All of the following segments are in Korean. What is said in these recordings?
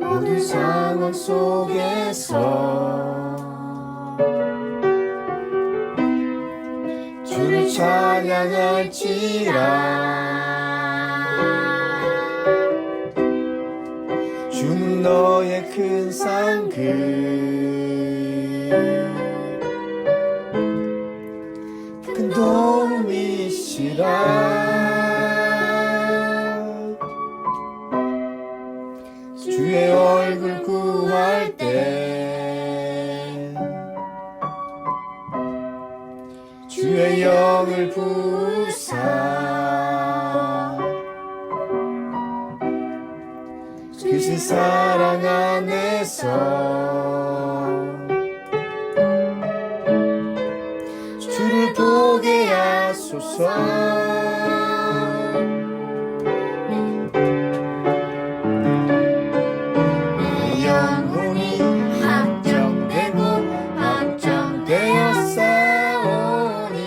모든 상황 속에서 주를 찬양할지라. 주는 너의 큰 상급, 큰 도움이시라. 주의 얼굴 구할 때 주의 영을 부으사 크신 사랑 안에서 주를 보게 하소서. 내 영혼이 확정되고 확정되어 싸우니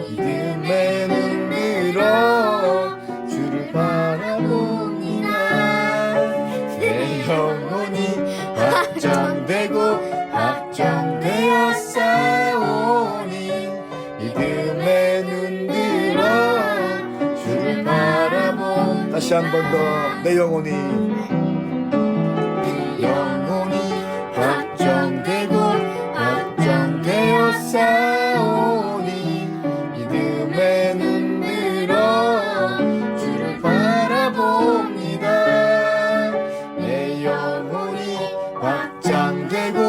믿음에 눈들어 주를 바라봅니다. 내 영혼이 확정되고 확정되어 싸우니 믿음에 눈들어 주를 바라봅니다. 다시 한 번 더. 내 영혼이 확정되고 확정되어 싸우니 믿음에 눈들어 주를 바라봅니다. 내 영혼이 확정되고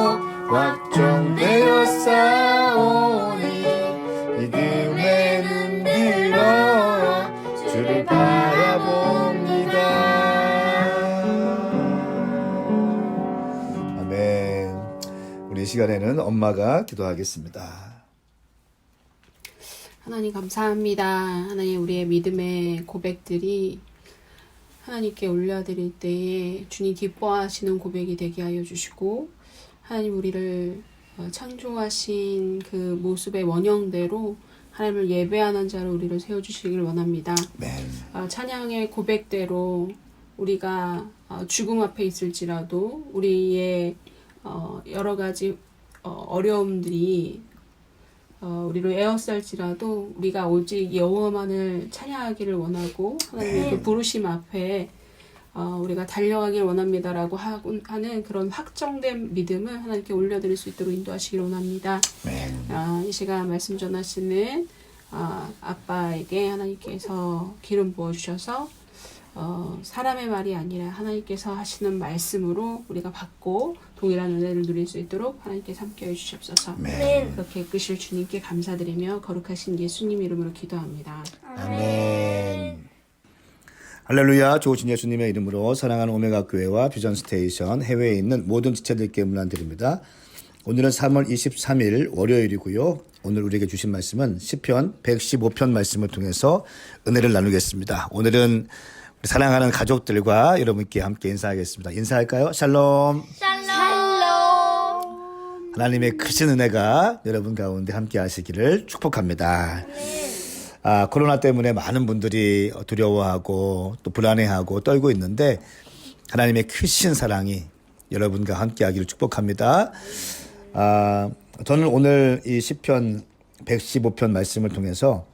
확정되어 싸우니 믿음에 눈들어 주를 바라봅니다. 아멘. 우리 시간에는 엄마가 기도하겠습니다. 하나님 감사합니다. 하나님 우리의 믿음의 고백들이 하나님께 올려드릴 때에 주님 기뻐하시는 고백이 되게 하여 주시고 하나님 우리를 창조하신 그 모습의 원형대로 하나님을 예배하는 자로 우리를 세워주시길 원합니다. 찬양의 고백대로 우리가 죽음 앞에 있을지라도 우리의 여러 가지 어려움들이 우리를 에워쌀지라도 우리가 오직 여호와만을 찬양하기를 원하고 하나님의 그 부르심 앞에 우리가 달려가길 원합니다라고 하는 그런 확정된 믿음을 하나님께 올려드릴 수 있도록 인도하시길 원합니다. 이 시간 말씀 전하시는 아빠에게 하나님께서 기름 부어주셔서 사람의 말이 아니라 하나님께서 하시는 말씀으로 우리가 받고 동일한 은혜를 누릴 수 있도록 하나님께 함께해 주시옵소서. 그렇게 이끄실 주님께 감사드리며 거룩하신 예수님 이름으로 기도합니다. 아멘. 할렐루야. 좋으신 예수님의 이름으로 사랑하는 오메가 교회와 뷰전 스테이션 해외에 있는 모든 지체들께 문안드립니다. 오늘은 3월 23일 월요일이고요. 오늘 우리에게 주신 말씀은 시편 115편 말씀을 통해서 은혜를 나누겠습니다. 오늘은 우리 사랑하는 가족들과 여러분께 함께 인사하겠습니다. 인사할까요? 샬롬. 하나님의 크신 은혜가 여러분 가운데 함께 하시기를 축복합니다. 코로나 때문에 많은 분들이 두려워하고 또 불안해하고 떨고 있는데 하나님의 크신 사랑이 여러분과 함께 하기를 축복합니다. 저는 오늘 이 시편 115편 말씀을 통해서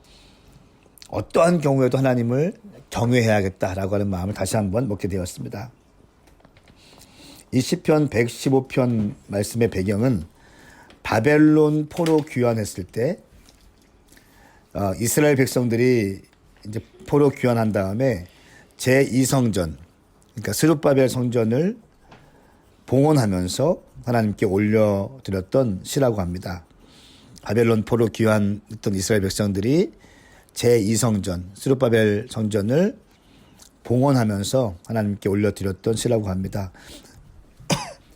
어떠한 경우에도 하나님을 경외해야겠다라고 하는 마음을 다시 한번 먹게 되었습니다. 이 시편 115편 말씀의 배경은 바벨론 포로 귀환했을 때 이스라엘 백성들이 이제 포로 귀환한 다음에 제2성전, 그러니까 스룹바벨 성전을 봉헌하면서 하나님께 올려드렸던 시라고 합니다. 바벨론 포로 귀환했던 이스라엘 백성들이 제2성전, 스룹바벨 성전을 봉헌하면서 하나님께 올려드렸던 시라고 합니다.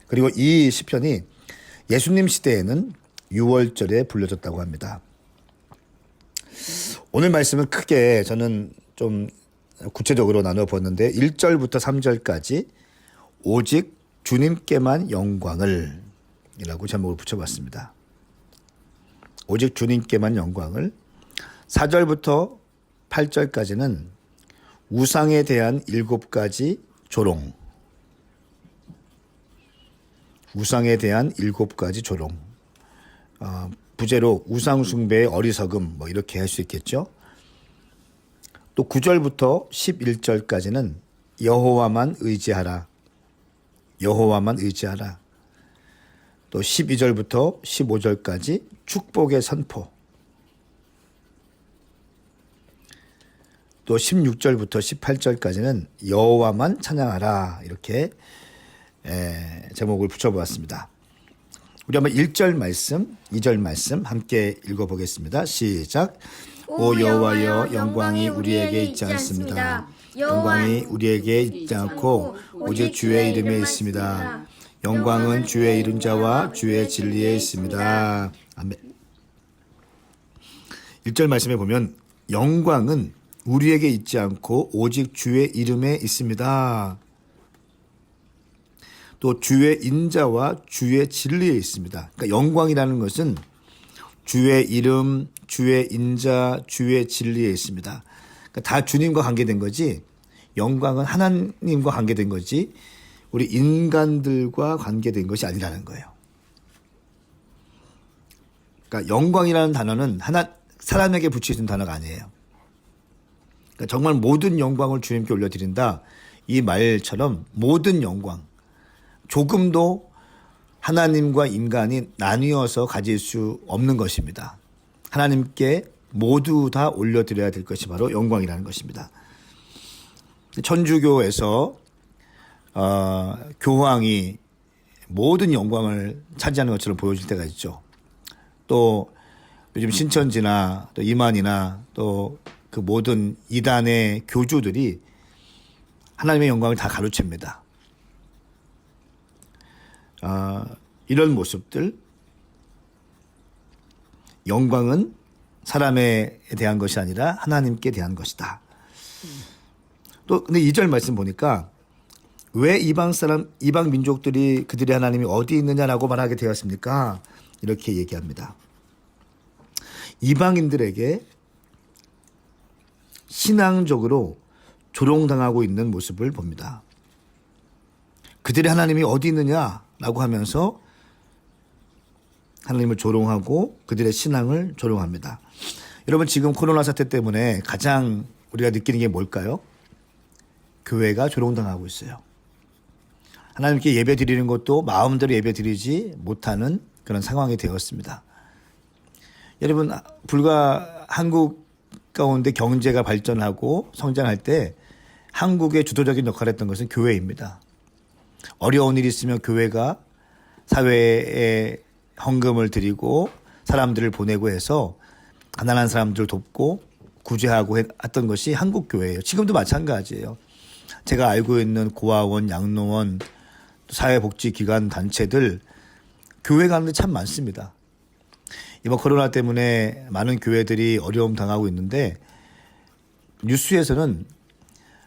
그리고 이 시편이 예수님 시대에는 유월절에 불려졌다고 합니다. 오늘 말씀은 크게 저는 좀 구체적으로 나누어 보는데 1절부터 3절까지 오직 주님께만 영광을 이라고 제목을 붙여봤습니다. 오직 주님께만 영광을. 4절부터 8절까지는 우상에 대한 7가지 조롱. 우상에 대한 7가지 조롱. 부제로 우상 숭배의 어리석음 뭐 이렇게 할 수 있겠죠. 또 9절부터 11절까지는 여호와만 의지하라. 여호와만 의지하라. 또 12절부터 15절까지 축복의 선포. 또 16절부터 18절까지는 여호와만 찬양하라. 이렇게 제목을 붙여보았습니다. 우리 한번 1절 말씀, 2절 말씀 함께 읽어보겠습니다. 시작. 오 여호와여, 영광이 우리에게 있지 않습니다. 영광이 우리에게 있지 않고 오직 주의 이름에 있습니다. 영광은 주의 이른 자와 주의 진리에 있습니다. 아멘. 1절 말씀에 보면 영광은 우리에게 있지 않고 오직 주의 이름에 있습니다. 또 주의 인자와 주의 진리에 있습니다. 그러니까 영광이라는 것은 주의 이름, 주의 인자, 주의 진리에 있습니다. 그러니까 다 주님과 관계된 거지, 영광은 하나님과 관계된 거지 우리 인간들과 관계된 것이 아니라는 거예요. 그러니까 영광이라는 단어는 사람에게 붙여진 단어가 아니에요. 그러니까 정말 모든 영광을 주님께 올려드린다, 이 말처럼 모든 영광, 조금도 하나님과 인간이 나뉘어서 가질 수 없는 것입니다. 하나님께 모두 다 올려드려야 될 것이 바로 영광이라는 것입니다. 천주교에서 교황이 모든 영광을 차지하는 것처럼 보여질 때가 있죠. 또 요즘 신천지나 또 이만이나 또 그 모든 이단의 교주들이 하나님의 영광을 다 가로챕니다. 이런 모습들, 영광은 사람에 대한 것이 아니라 하나님께 대한 것이다. 또 근데 2절 말씀 보니까 왜 이방 민족들이 그들의 하나님이 어디 있느냐라고 말하게 되었습니까? 이렇게 얘기합니다. 이방인들에게 신앙적으로 조롱당하고 있는 모습을 봅니다. 그들의 하나님이 어디 있느냐라고 하면서 하나님을 조롱하고 그들의 신앙을 조롱합니다. 여러분, 지금 코로나 사태 때문에 가장 우리가 느끼는 게 뭘까요? 교회가 조롱당하고 있어요. 하나님께 예배 드리는 것도 마음대로 예배 드리지 못하는 그런 상황이 되었습니다. 여러분, 불과 한국 가운데 경제가 발전하고 성장할 때 한국의 주도적인 역할을 했던 것은 교회입니다. 어려운 일이 있으면 교회가 사회에 헌금을 드리고 사람들을 보내고 해서 가난한 사람들을 돕고 구제하고 했던 것이 한국 교회예요. 지금도 마찬가지예요. 제가 알고 있는 고아원, 양로원, 사회복지기관 단체들, 교회 가는데 참 많습니다. 이번 코로나 때문에 많은 교회들이 어려움 당하고 있는데 뉴스에서는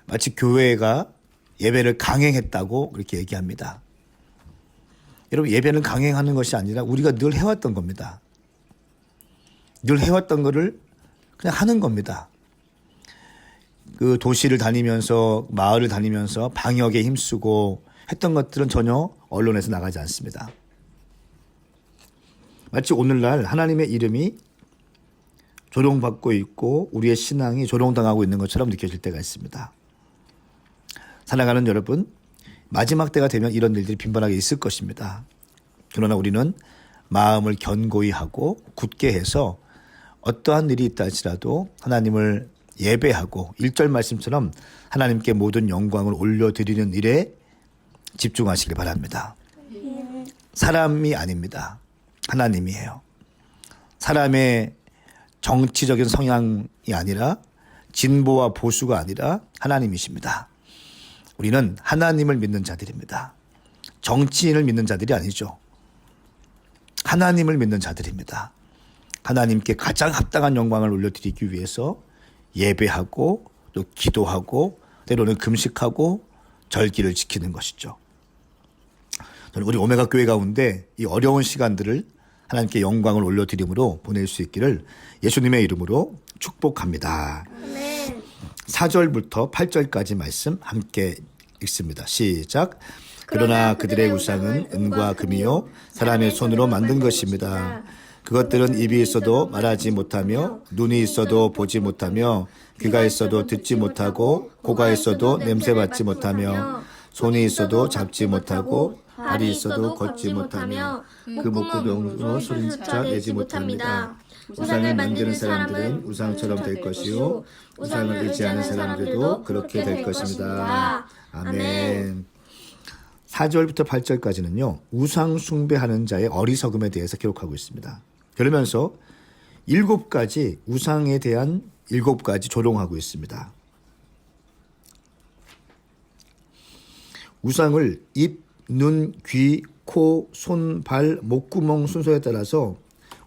마치 교회가 예배를 강행했다고 그렇게 얘기합니다. 여러분, 예배는 강행하는 것이 아니라 우리가 늘 해왔던 겁니다. 늘 해왔던 거를 그냥 하는 겁니다. 그 도시를 다니면서 마을을 다니면서 방역에 힘쓰고 했던 것들은 전혀 언론에서 나가지 않습니다. 마치 오늘날 하나님의 이름이 조롱받고 있고 우리의 신앙이 조롱당하고 있는 것처럼 느껴질 때가 있습니다. 살아가는 여러분, 마지막 때가 되면 이런 일들이 빈번하게 있을 것입니다. 그러나 우리는 마음을 견고히 하고 굳게 해서 어떠한 일이 있다 할지라도 하나님을 예배하고 1절 말씀처럼 하나님께 모든 영광을 올려드리는 일에 집중하시길 바랍니다. 사람이 아닙니다. 하나님이에요. 사람의 정치적인 성향이 아니라 진보와 보수가 아니라 하나님이십니다. 우리는 하나님을 믿는 자들입니다. 정치인을 믿는 자들이 아니죠. 하나님을 믿는 자들입니다. 하나님께 가장 합당한 영광을 올려드리기 위해서 예배하고 또 기도하고 때로는 금식하고 절기를 지키는 것이죠. 저는 우리 오메가 교회 가운데 이 어려운 시간들을 하나님께 영광을 올려드림으로 보낼 수 있기를 예수님의 이름으로 축복합니다. 4절부터 8절까지 말씀 함께 읽습니다. 시작. 그러나 그들의 우상은 은과 금이요 사람의 손으로 만든 것입니다. 그것들은 입이 있어도 말하지 못하며 눈이 있어도 보지 못하며 귀가 있어도 듣지 못하고 코가 있어도 냄새 맡지 못하며 손이 있어도 잡지 못하고 발이 있어도 걷지 못하며 그 목구멍으로 소리조차 내지 못합니다. 우상을 만드는 사람들은 우상처럼 될 것이요 우상을 의지하는 사람들도 그렇게 될 것입니다. 아멘. 4절부터 8절까지는요. 우상 숭배하는 자의 어리석음에 대해서 기록하고 있습니다. 그러면서 7가지 우상에 대한 7가지 조롱하고 있습니다. 우상을 입, 눈, 귀, 코, 손, 발, 목구멍 순서에 따라서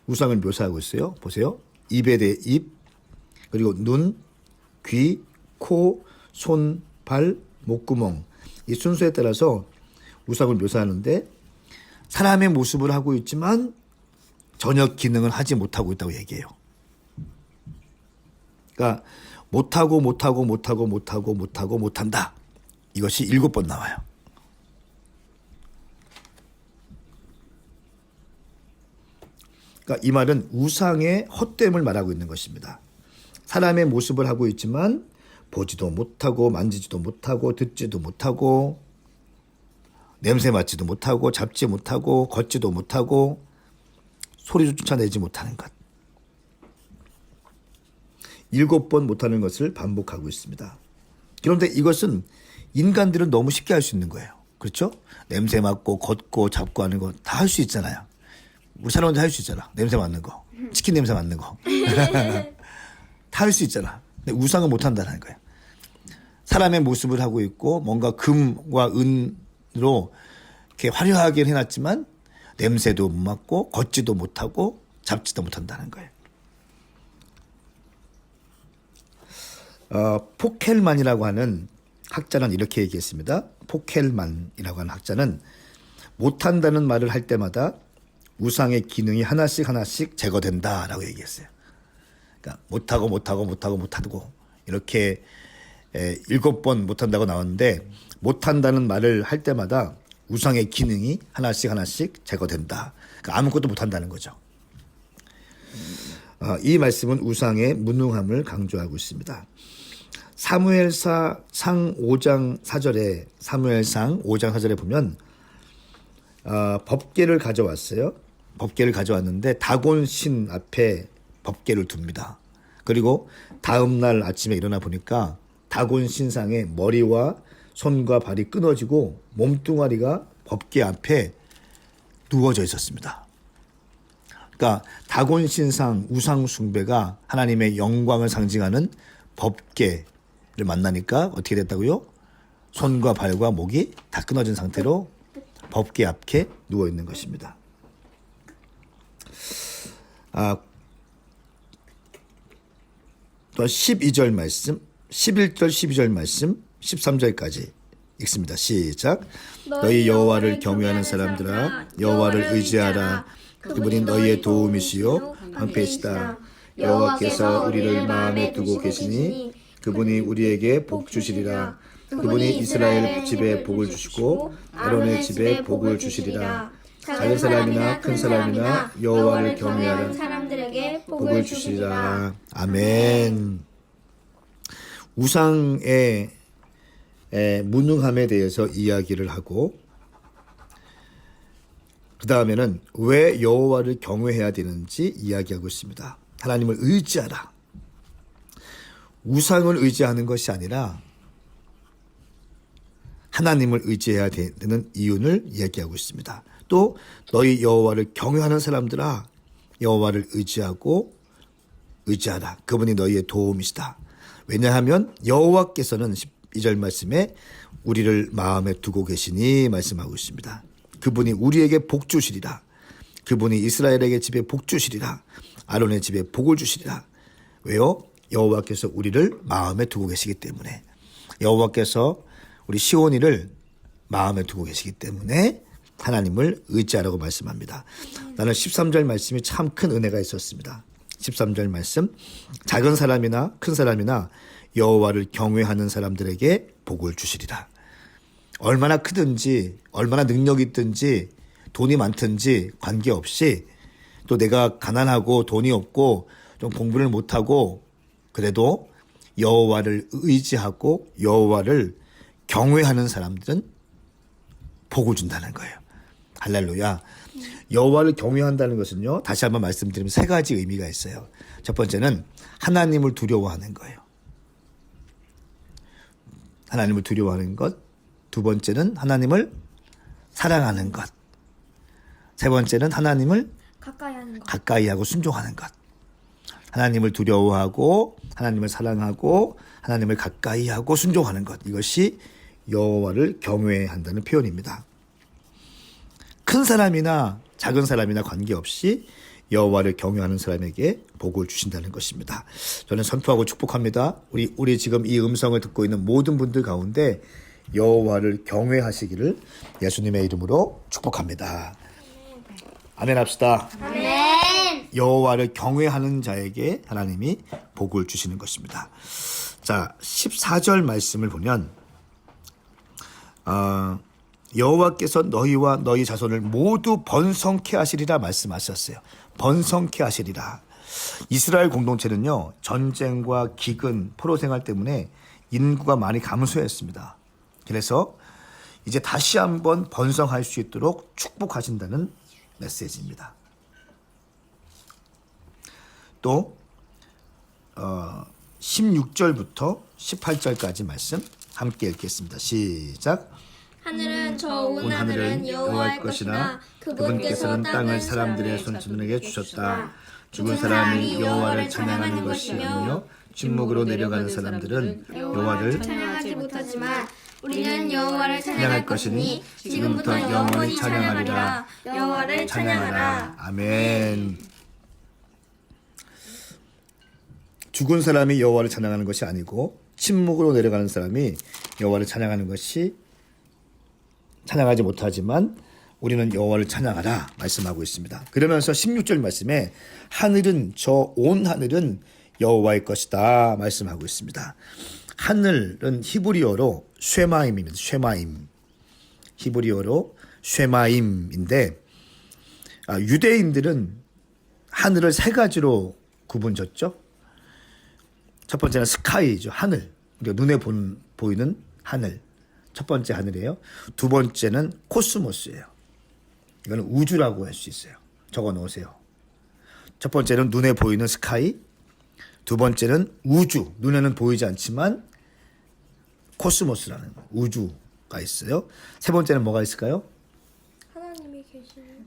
우상을 묘사하고 있어요. 보세요. 입에 대해 입, 그리고 눈, 귀, 코, 손, 발, 목구멍 이 순서에 따라서 우상을 묘사하는데 사람의 모습을 하고 있지만 전혀 기능을 하지 못하고 있다고 얘기해요. 그러니까 못한다. 이것이 7번 나와요. 그러니까 이 말은 우상의 헛됨을 말하고 있는 것입니다. 사람의 모습을 하고 있지만 보지도 못하고 만지지도 못하고 듣지도 못하고 냄새 맡지도 못하고 잡지 못하고 걷지도 못하고 소리조차 내지 못하는 것. 7번 못하는 것을 반복하고 있습니다. 그런데 이것은 인간들은 너무 쉽게 할 수 있는 거예요. 그렇죠? 냄새 맡고 걷고 잡고 하는 거 다 할 수 있잖아요. 우리 사람들 할 수 있잖아. 냄새 맡는 거. 치킨 냄새 맡는 거. 다 할 수 있잖아. 근데 우상은 못한다는 거예요. 사람의 모습을 하고 있고 뭔가 금과 은으로 이렇게 화려하게 해놨지만 냄새도 못 맡고 걷지도 못하고 잡지도 못한다는 거예요. 포켈만이라고 하는 학자는 이렇게 얘기했습니다. 포켈만이라고 하는 학자는 못한다는 말을 할 때마다 우상의 기능이 하나씩 제거된다라고 얘기했어요. 그러니까 못하고 이렇게 7번 못한다고 나왔는데 못한다는 말을 할 때마다 우상의 기능이 하나씩 제거된다. 그러니까 아무것도 못한다는 거죠. 이 말씀은 우상의 무능함을 강조하고 있습니다. 사무엘상 5장 4절에 보면 법궤를 가져왔어요. 법궤를 가져왔는데 다곤 신 앞에 법궤를 둡니다. 그리고 다음 날 아침에 일어나 보니까 다곤 신상의 머리와 손과 발이 끊어지고 몸뚱아리가 법궤 앞에 누워져 있었습니다. 그러니까 다곤 신상 우상 숭배가 하나님의 영광을 상징하는 법궤를 만나니까 어떻게 됐다고요? 손과 발과 목이 다 끊어진 상태로 법궤 앞에 누워 있는 것입니다. 또 12절 말씀, 11절 12절 말씀, 13절까지 읽습니다. 시작. 너희 여호와를 경외하는 사람들아 여호와를 의지하라. 그분이 너희의 도움이시요 방패시다. 여호와께서 우리를 마음에 두고 계시니 그분이 우리에게 복 주시리라. 그분이 이스라엘 집에 복을 주시고 아론의 집에 복을 주시리라. 작은 사람이나 큰 사람이나 여호와를 경외하는 사람들에게 복을 주시리라. 아멘. 우상의 무능함에 대해서 이야기를 하고 그 다음에는 왜 여호와를 경외해야 되는지 이야기하고 있습니다. 하나님을 의지하라. 우상을 의지하는 것이 아니라 하나님을 의지해야 되는 이유를 이야기하고 있습니다. 또 너희 여호와를 경외하는 사람들아 여호와를 의지하라. 그분이 너희의 도움이시다. 왜냐하면 여호와께서는 12절 말씀에 우리를 마음에 두고 계시니 말씀하고 있습니다. 그분이 우리에게 복 주시리라. 그분이 이스라엘에게 집에 복 주시리라. 아론의 집에 복을 주시리라. 왜요? 여호와께서 우리를 마음에 두고 계시기 때문에. 여호와께서 우리 시온이를 마음에 두고 계시기 때문에 하나님을 의지하라고 말씀합니다. 나는 13절 말씀이 참 큰 은혜가 있었습니다. 13절 말씀, 작은 사람이나 큰 사람이나 여호와를 경외하는 사람들에게 복을 주시리라. 얼마나 크든지 얼마나 능력이 있든지 돈이 많든지 관계없이 또 내가 가난하고 돈이 없고 좀 공부를 못하고 그래도 여호와를 의지하고 여호와를 경외하는 사람들은 복을 준다는 거예요. 할렐루야. 여호와를 경외한다는 것은요. 다시 한번 말씀드리면 세 가지 의미가 있어요. 첫 번째는 하나님을 두려워하는 거예요. 하나님을 두려워하는 것. 두 번째는 하나님을 사랑하는 것. 세 번째는 하나님을 가까이 하는 거. 가까이 하고 순종하는 것. 하나님을 두려워하고 하나님을 사랑하고 하나님을 가까이 하고 순종하는 것. 이것이 여호와를 경외한다는 표현입니다. 큰 사람이나 작은 사람이나 관계없이 여호와를 경외하는 사람에게 복을 주신다는 것입니다. 저는 선포하고 축복합니다. 우리 지금 이 음성을 듣고 있는 모든 분들 가운데 여호와를 경외하시기를 예수님의 이름으로 축복합니다. 아멘 합시다. 아멘. 여호와를 경외하는 자에게 하나님이 복을 주시는 것입니다. 자, 14절 말씀을 보면 여호와께서 너희와 너희 자손을 모두 번성케 하시리라 말씀하셨어요. 번성케 하시리라. 이스라엘 공동체는요, 전쟁과 기근, 포로 생활 때문에 인구가 많이 감소했습니다. 그래서 이제 다시 한번 번성할 수 있도록 축복하신다는 메시지입니다. 또 16절부터 18절까지 말씀 함께 읽겠습니다. 시작. 하늘은 저 온 하늘은 여호와의 것이나 그분께서는 땅을 사람들의 손짓에게 주셨다. 죽은 사람이 여호와를 찬양하는 것이며 침묵으로 내려가는 사람들은 여호와를 찬양하지 못하지만 우리는 여호와를 찬양할 찬양할 것이니 것이니 지금부터 영원히 찬양하리라. 여호와를 찬양하라. 아멘. 죽은 사람이 여호와를 찬양하는 것이 아니고 침묵으로 내려가는 사람이 여호와를 찬양하는 것이 찬양하지 못하지만 우리는 여호와를 찬양하라 말씀하고 있습니다. 그러면서 16절 말씀에 하늘은 저 온 하늘은 여호와의 것이다 말씀하고 있습니다. 하늘은 히브리어로 쉐마임입니다. 쉐마임. 히브리어로 쉐마임인데 유대인들은 하늘을 세 가지로 구분졌죠. 첫 번째는 스카이죠. 하늘. 우리가 눈에 보이는 하늘. 첫 번째 하늘이에요. 두 번째는 코스모스예요. 이거는 우주라고 할 수 있어요. 적어 놓으세요. 첫 번째는 눈에 보이는 스카이. 두 번째는 우주. 눈에는 보이지 않지만 코스모스라는 우주가 있어요. 세 번째는 뭐가 있을까요? 하나님이 계시는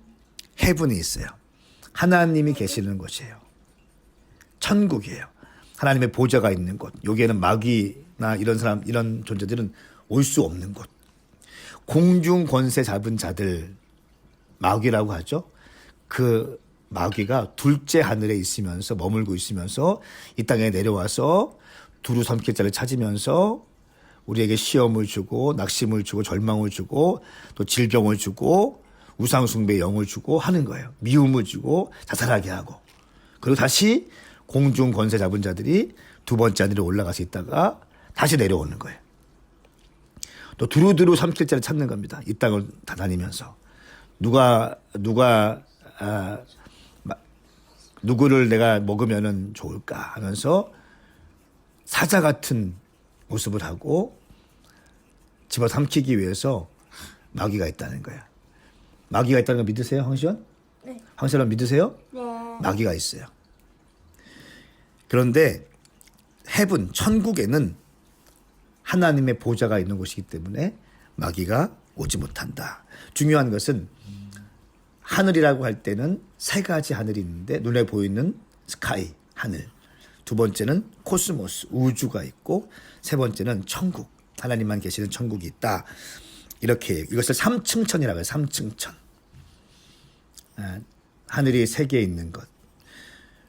헤븐이 있어요. 하나님이 계시는 곳이에요. 천국이에요. 하나님의 보좌가 있는 곳. 여기에는 마귀나 이런 존재들은 올 수 없는 곳. 공중 권세 잡은 자들, 마귀라고 하죠. 그 마귀가 둘째 하늘에 있으면서 머물고 있으면서 이 땅에 내려와서 두루 삼킬 자를 찾으면서 우리에게 시험을 주고 낙심을 주고 절망을 주고 또 질병을 주고 우상숭배의 영을 주고 하는 거예요. 미움을 주고 자살하게 하고. 그리고 다시 공중 권세 잡은 자들이 두 번째 하늘에 올라가서 있다가 다시 내려오는 거예요. 또 두루두루 삼킬 자를 찾는 겁니다. 이 땅을 다 다니면서. 누구를 내가 먹으면 좋을까 하면서 사자 같은 모습을 하고 집어삼키기 위해서 마귀가 있다는 거예요. 마귀가 있다는 거 믿으세요, 황시원? 네. 황시원 믿으세요? 네. 마귀가 있어요. 그런데 헤븐, 천국에는 하나님의 보좌가 있는 곳이기 때문에 마귀가 오지 못한다. 중요한 것은 하늘이라고 할 때는 세 가지 하늘이 있는데 눈에 보이는 스카이, 하늘. 두 번째는 코스모스, 우주가 있고 세 번째는 천국, 하나님만 계시는 천국이 있다. 이렇게 이것을 삼층천이라고 해요. 삼층천. 하늘이 세 개 있는 것.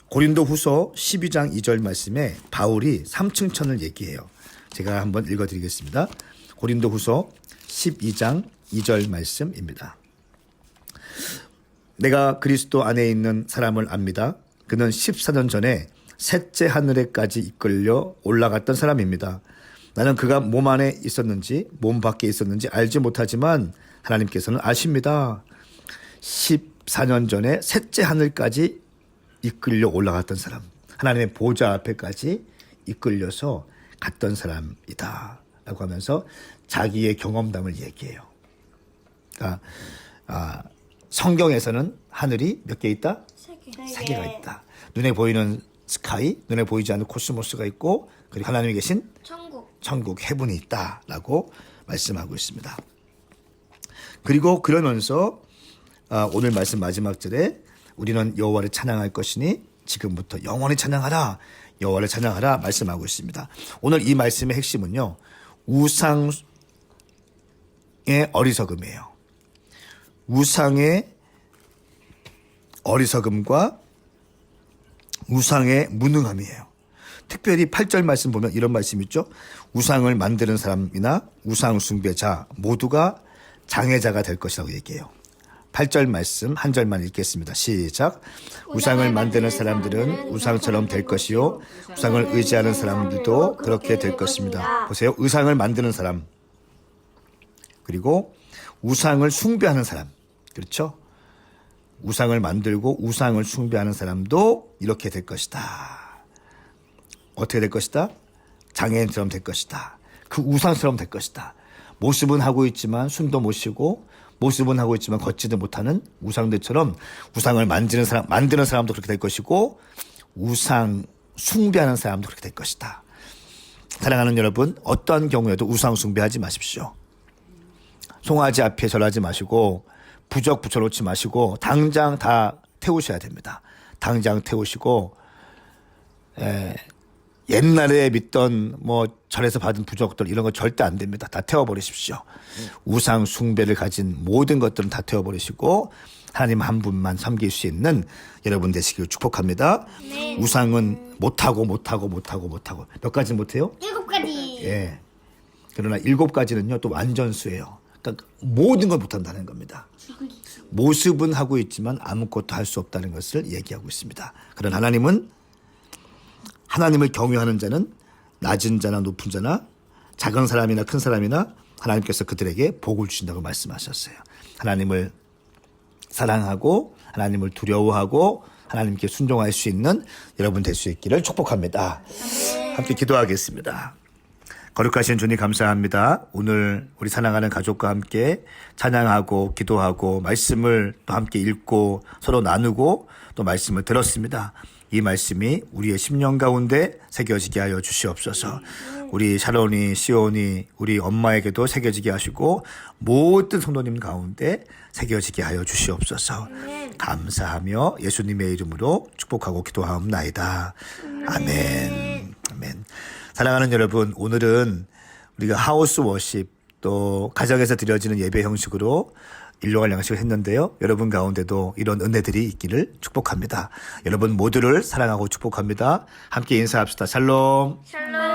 고린도 후서 12장 2절 말씀에 바울이 삼층천을 얘기해요. 제가 한번 읽어드리겠습니다. 고린도 후서 12장 2절 말씀입니다. 내가 그리스도 안에 있는 사람을 압니다. 그는 14년 전에 셋째 하늘에까지 이끌려 올라갔던 사람입니다. 나는 그가 몸 안에 있었는지 몸 밖에 있었는지 알지 못하지만 하나님께서는 아십니다. 14년 전에 셋째 하늘까지 이끌려 올라갔던 사람, 하나님의 보좌 앞에까지 이끌려서 갔던 사람이다 라고 하면서 자기의 경험담을 얘기해요. 그러니까 성경에서는 하늘이 몇 개 있다? 세 개가 있다. 눈에 보이는 스카이, 눈에 보이지 않는 코스모스가 있고, 그리고 하나님이 계신 천국 헤븐이 있다라고 말씀하고 있습니다. 그리고 그러면서 오늘 말씀 마지막 절에 우리는 여호와를 찬양할 것이니 지금부터 영원히 찬양하라, 여호와를 찬양하라 말씀하고 있습니다. 오늘 이 말씀의 핵심은요, 우상의 어리석음이에요. 우상의 어리석음과 우상의 무능함이에요. 특별히 8절 말씀 보면 이런 말씀 있죠. 우상을 만드는 사람이나 우상 숭배자 모두가 장애자가 될 것이라고 얘기해요. 8절 말씀 한 절만 읽겠습니다. 시작. 우상을 만드는 사람들은 우상처럼 될 것이요, 우상을 의지하는 사람들도 그렇게 될 것입니다. 보세요. 우상을 만드는 사람, 그리고 우상을 숭배하는 사람, 그렇죠? 우상을 만들고 우상을 숭배하는 사람도 이렇게 될 것이다. 어떻게 될 것이다? 장애인처럼 될 것이다. 그 우상처럼 될 것이다. 모습은 하고 있지만 숨도 못 쉬고, 모습은 하고 있지만 걷지도 못하는 우상들처럼 우상을 만드는 사람도 그렇게 될 것이고, 우상 숭배하는 사람도 그렇게 될 것이다. 사랑하는 여러분, 어떤 경우에도 우상 숭배하지 마십시오. 송아지 앞에 절하지 마시고, 부적 붙여놓지 마시고, 당장 다 태우셔야 됩니다. 당장 태우시고, 옛날에 믿던 절에서 받은 부적들 이런 거 절대 안 됩니다. 다 태워버리십시오. 우상 숭배를 가진 모든 것들은 다 태워버리시고 하나님 한 분만 섬길 수 있는 여러분 되시길 축복합니다. 네. 우상은 못하고 몇 가지 못해요? 7가지. 예. 그러나 7가지는요 또 완전수예요. 그러니까 모든 걸 못한다는 겁니다. 모습은 하고 있지만 아무것도 할 수 없다는 것을 얘기하고 있습니다. 그런 하나님은, 하나님을 경외하는 자는 낮은 자나 높은 자나 작은 사람이나 큰 사람이나 하나님께서 그들에게 복을 주신다고 말씀하셨어요. 하나님을 사랑하고 하나님을 두려워하고 하나님께 순종할 수 있는 여러분 될 수 있기를 축복합니다. 함께 기도하겠습니다. 거룩하신 주님 감사합니다. 오늘 우리 사랑하는 가족과 함께 찬양하고 기도하고 말씀을 또 함께 읽고 서로 나누고 또 말씀을 들었습니다. 이 말씀이 우리의 심령 가운데 새겨지게 하여 주시옵소서. 우리 샤론이, 시온이, 우리 엄마에게도 새겨지게 하시고 모든 성도님 가운데 새겨지게 하여 주시옵소서. 감사하며 예수님의 이름으로 축복하고 기도하옵나이다. 아멘. 아멘. 사랑하는 여러분, 오늘은 우리가 하우스 워십 또 가정에서 드려지는 예배 형식으로 일용할 양식을 했는데요. 여러분 가운데도 이런 은혜들이 있기를 축복합니다. 여러분 모두를 사랑하고 축복합니다. 함께 인사합시다. 샬롬. 샬롬.